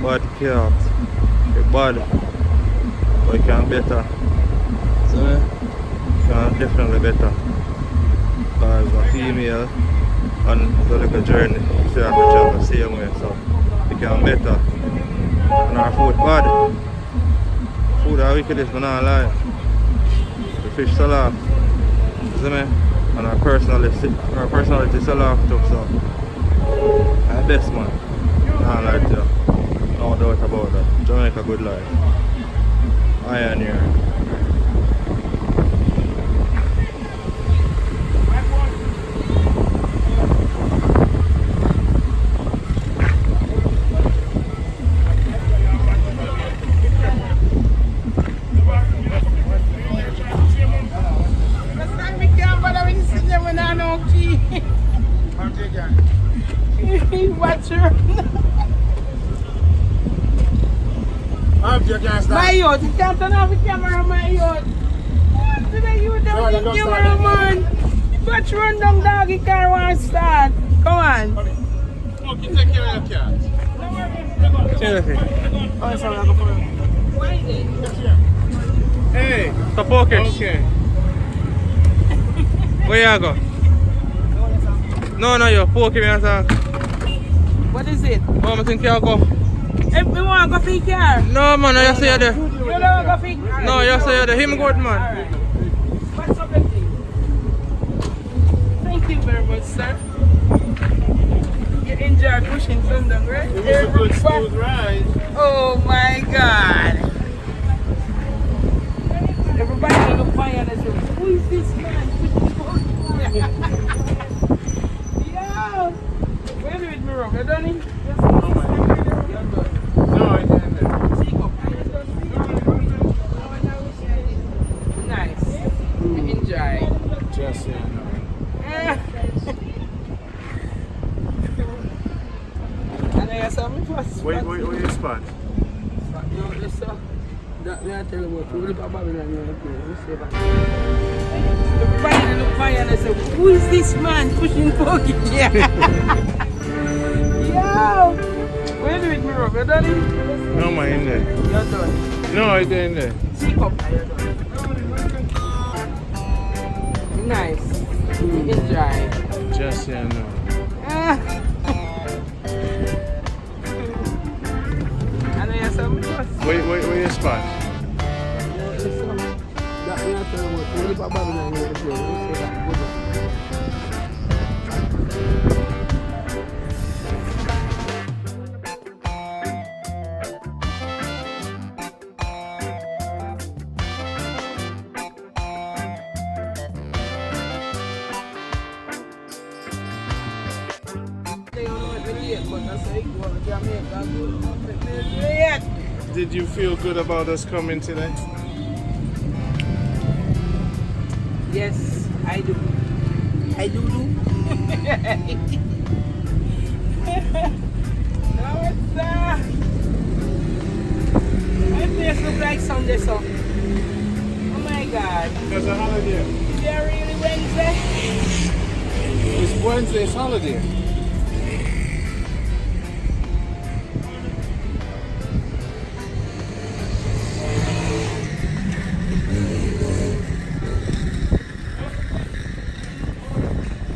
bad cat. It's bad. But it can better. So it can definitely better. Because a female and the little journey, she have to travel the same way, so it can better. And our food bad. Food are wickedest, but not lie. The fish sell off. See me? And our personality sell off too, so our best man. Nah lie to you. No doubt about that. Jamaica Good Life. Iron here. My youth, you can't turn off the camera, my youth. Today you don't the camera, man. But run down dog, you can't want to start. Come on. Okay, take care of your cat. Seriously. Oh, sorry, I'll go for it. Why is it? Hey. So Pokey. Okay. Where you go? No, you Pokey me and what is it? oh, I think you go. If we want to go for your car. No man, you say you're there. You don't go for your car. No, you say you're there. Him good man. Alright. What's up with you? Thank you very much, sir. You enjoyed pushing Sundown, right? It was a good smooth ride. Oh my God. Everybody on the fire and they say, who is this man? Yo! Where do it me wrong? You done it? No, I didn't. Nice. Enjoy. Just yeah. And I saw me first. Where your spot? Everybody look fire and I said, who is this man pushing Pokey? Yo! Where do it me wrong? You done it? No, my in there. You're done. No, I didn't. Seek up. You're done. Nice. Enjoy. Just yeah, no. And I saw me first. Where your spot? Did you feel good about us coming today? Yes, I do. I do. Now it's my place look like Sunday, so. Oh my God. It's a holiday. Is there really Wednesday? It's Wednesday's holiday.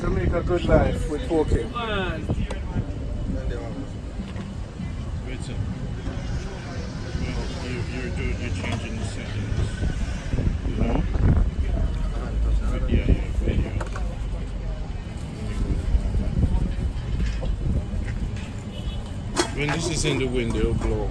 Jamaica Good Life with Pokey. Man. You're changing the settings. When this is in the wind, it'll blow.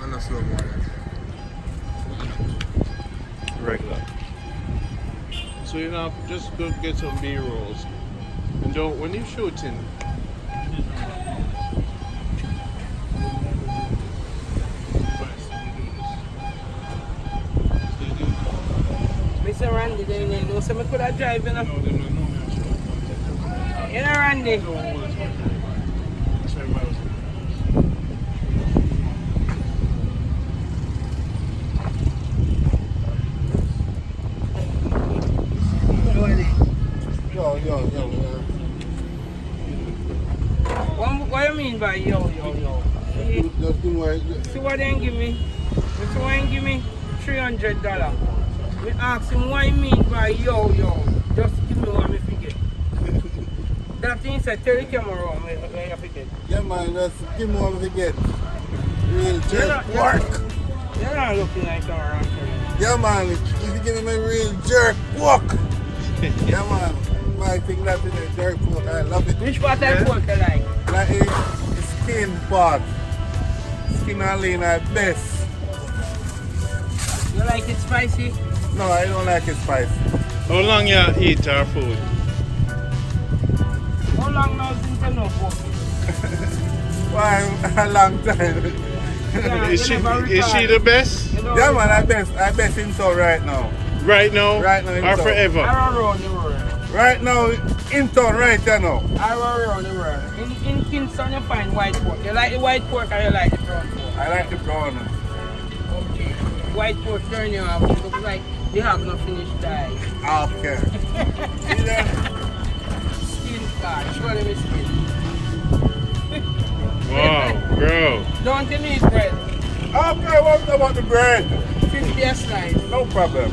And a slow mo. Regular. So you know, just go get some B-rolls. And don't, when you're shooting, Mr. Randy, they know so I could have drive, you know. no, they don't know me. You know, Randy. Don't hold it. That's why everybody was Yo. mean by yo? See, Just do what. see what they give me? This one give me $300. We ask him what he mean by yo. Just give me what me forget. That thing said, tell the camera on where you forget. Yeah, man, just give me what I forget. Real jerk work. You're not looking like a around here. Yeah, man, if you give me a real jerk work. Yeah, man. I think that's in a jerk work. I love it. Which part of pork you like? Like the skin part. Skin and lean at best. You like it spicy? No, I don't like it spicy. How long you eat our food? How long now since you know pork? Why, a long time. Yeah, Is you never she record. the best? You know Yeah, man, record. I best in town right now. Right now? Right now in Or town. forever? I run around the world. Right now, in town right now. I run around the world. In Kingston you find white pork. You like the white pork or you like the brown pork? I like the brown. Okay. White pork turn you off. It looks like you have no finished dye. Okay. See that? Skin part. Show them the skin. Wow, bro. Don't you need bread? Okay, what about the bread? 50 a slice. No problem.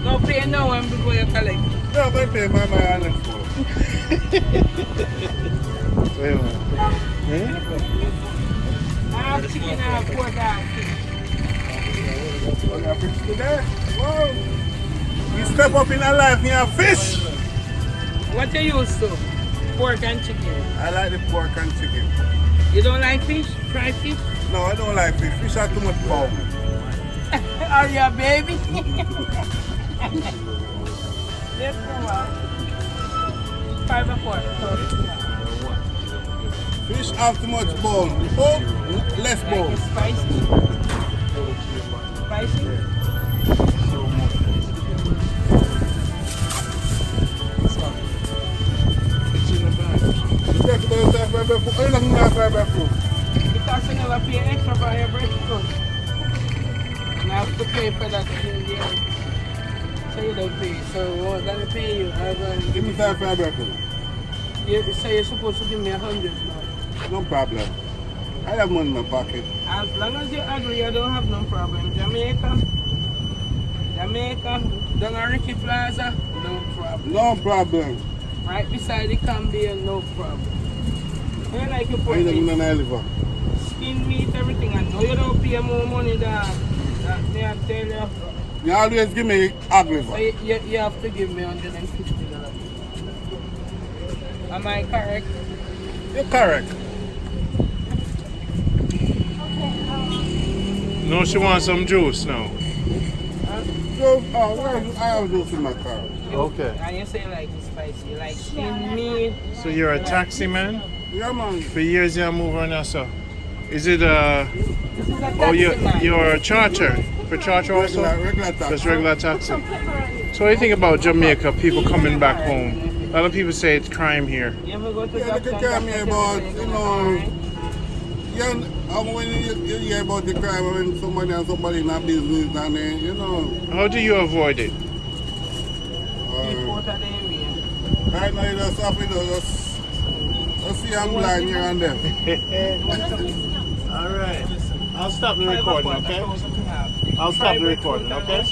No pay no one before you collect. No, I pay my honest for. Wait a minute. I have chicken, I have pork, I have fish. I got fish today. Wow. You step up in a life and you have fish. What you used to? Pork and chicken. I like the pork and chicken. You don't like fish? Fried fish? No, I don't like fish. Fish are too much power. Are you a baby? Let's go on. 5 a quarter. Fish have too much bone. Oh, less Like bone. it's spicy. Spicy? Because you never pay extra for your breakfast. You have to pay for that thing there. So you don't pay. So what gonna pay you? I'm gonna Give me time for a breakfast. you say you're supposed to give me 100 now. No problem. I have money in my pocket. As long as you agree, I don't have no problem. Jamaica, down at Ricky Plaza, no problem. No problem. Right beside the Cambian, no problem. You like your I pork ain't meat, even an liver. skin meat, everything. I know you don't pay more money than that. Me I tell you. You always give me hog So liver. you have to give me $150. Am I correct? You're correct. No, she wants some juice now. So, I have juice in my car. Okay. And you say like it's spicy, you like skin meat. So you're a taxi man? Yeah, man. For years you move around also. Is it This is a oh taxi man. you're a charter? For charter also? Regular tax. Just regular taxi. So what do you think about Jamaica, people coming back home? A lot of people say it's crime here. You ever go to Yeah, they can Jackson, tell me Jackson, about, Jackson, you know, yeah, when you hear about the crime when somebody and somebody in a business and then, you know, How do you avoid it? Report of the area. right now you just have to just see I'm blind here and there. Alright. I'll stop the recording, okay? I'll stop the recording, okay?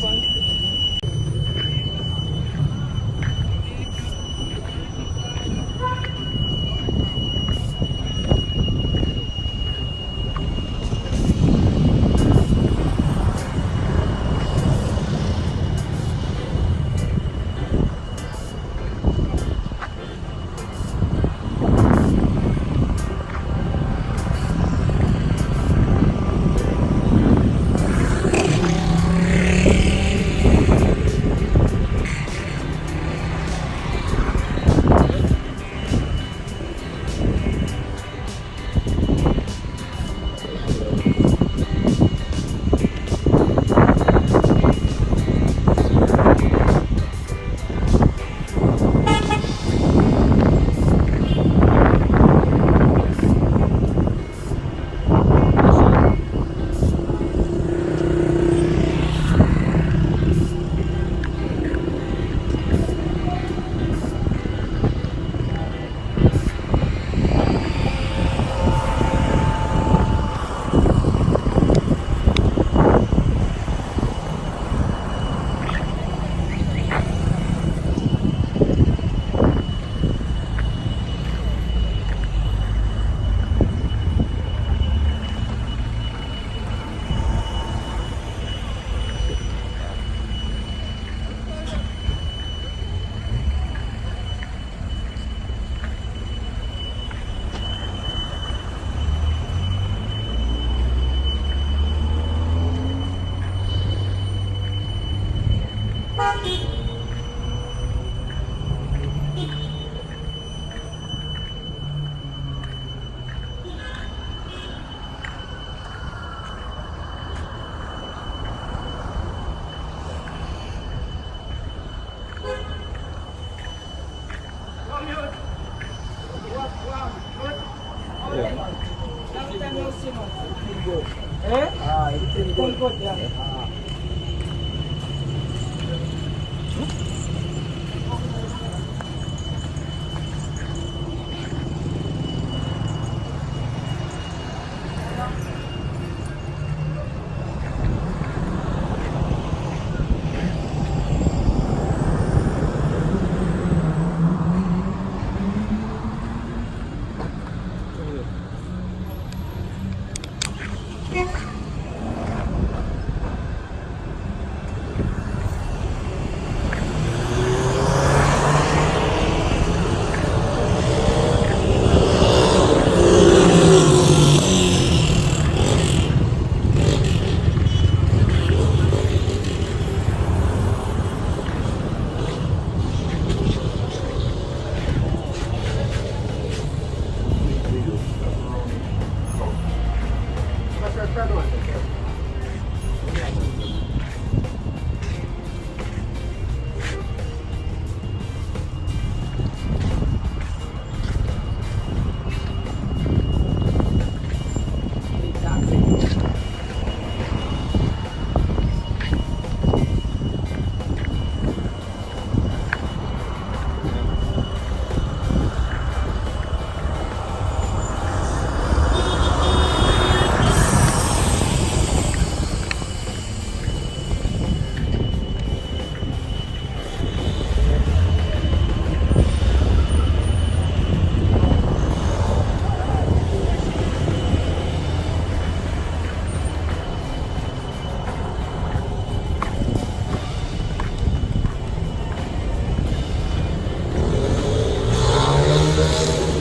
Eh? Good, yeah.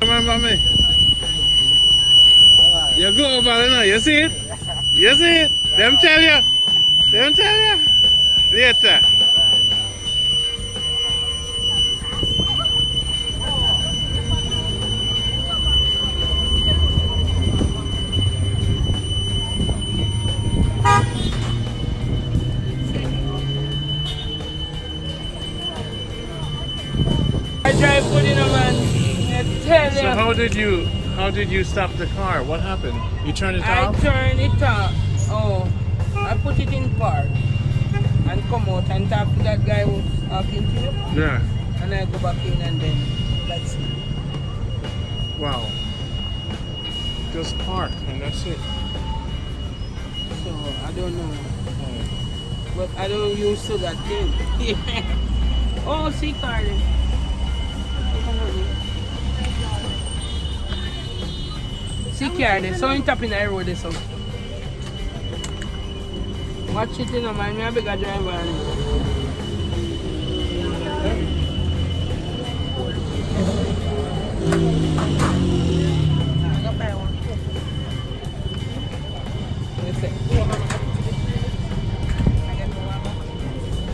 Remember me? You go over there now, you see it? You see it? Them tell you. Them tell you. Later. I drive good, you know, man. I tell you. So how did you stop the car? What happened? You turned it I off? turn it off. Oh, I put it in park and come out and talk to that guy who's talking to you. Yeah. And I go back in and then that's it. Wow. Just park and that's it. So I don't know. But I don't use to that thing. Oh, see, Carly. See, Carly. So in top in the road, so. Watch it, you know, man. Me a bigger driver.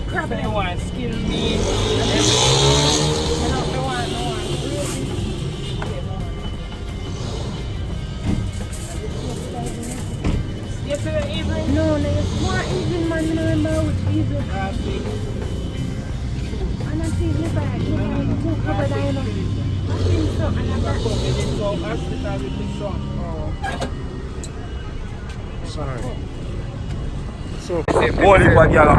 Crap, I want skin meat. Yesterday evening? No, it's more evening, man. I remember which evening. Last week. And I think the bag, you know, the two covered, I know. I think so, and I got They didn't go hospital with the son. Sorry. So What if I get a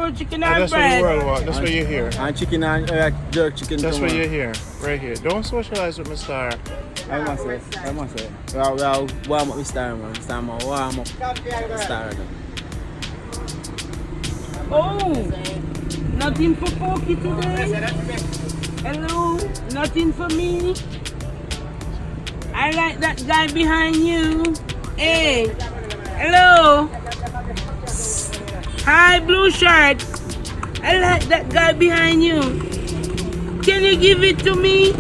grilled chicken And and that's what the bread. world want. That's what you hear. And chicken and jerk chicken. That's come what on. you hear. Right here. Don't socialize with Mr. I must say. We are warm up with Star, man. Star, man, warm up. Star. Oh, nothing for Pokey today. Hello, nothing for me. I like that guy behind you. Hey, hello. Hi, blue shirt. I like that guy behind you. Can you give it to me?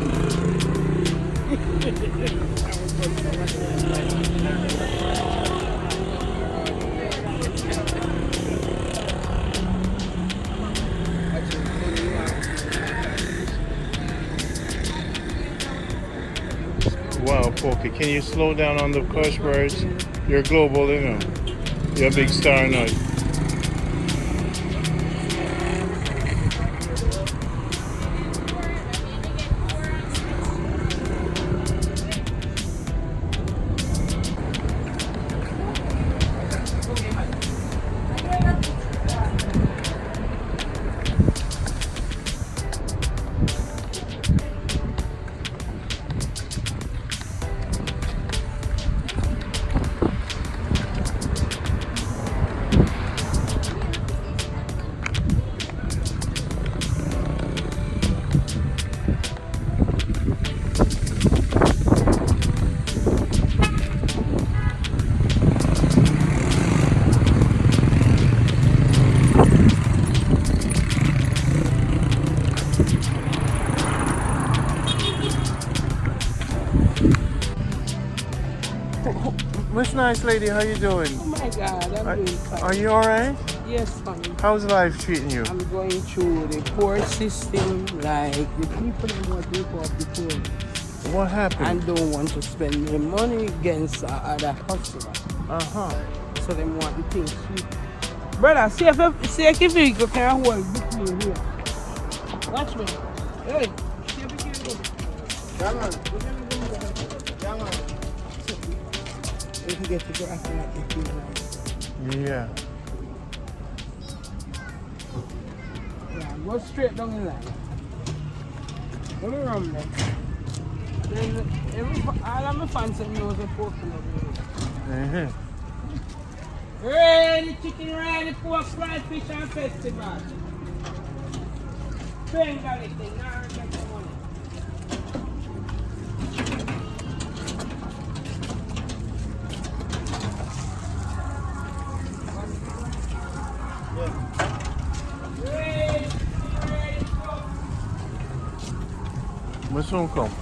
Wow, Pokey, can you slow down on the curse words? You're global, you know. You're a big star now. Miss Nice Lady, how you doing? Oh my God, I'm doing fine. Are you alright? Yes, fine. How's life treating you? I'm going through the poor system, like the people who want to go up the poor What happened? and don't want to spend their money against other hustler. So they want the things cheap. Brother, see if you vehicle can hold between here. Watch me. Hey, see if you can go. Come on. We can get to go after that. Yeah. Yeah, go straight down the line. Let me run there. Then all of my fans know the pork and Ready chicken, ready pork, fried fish and festival. Bengali thing, now I get the money. We'll soon come.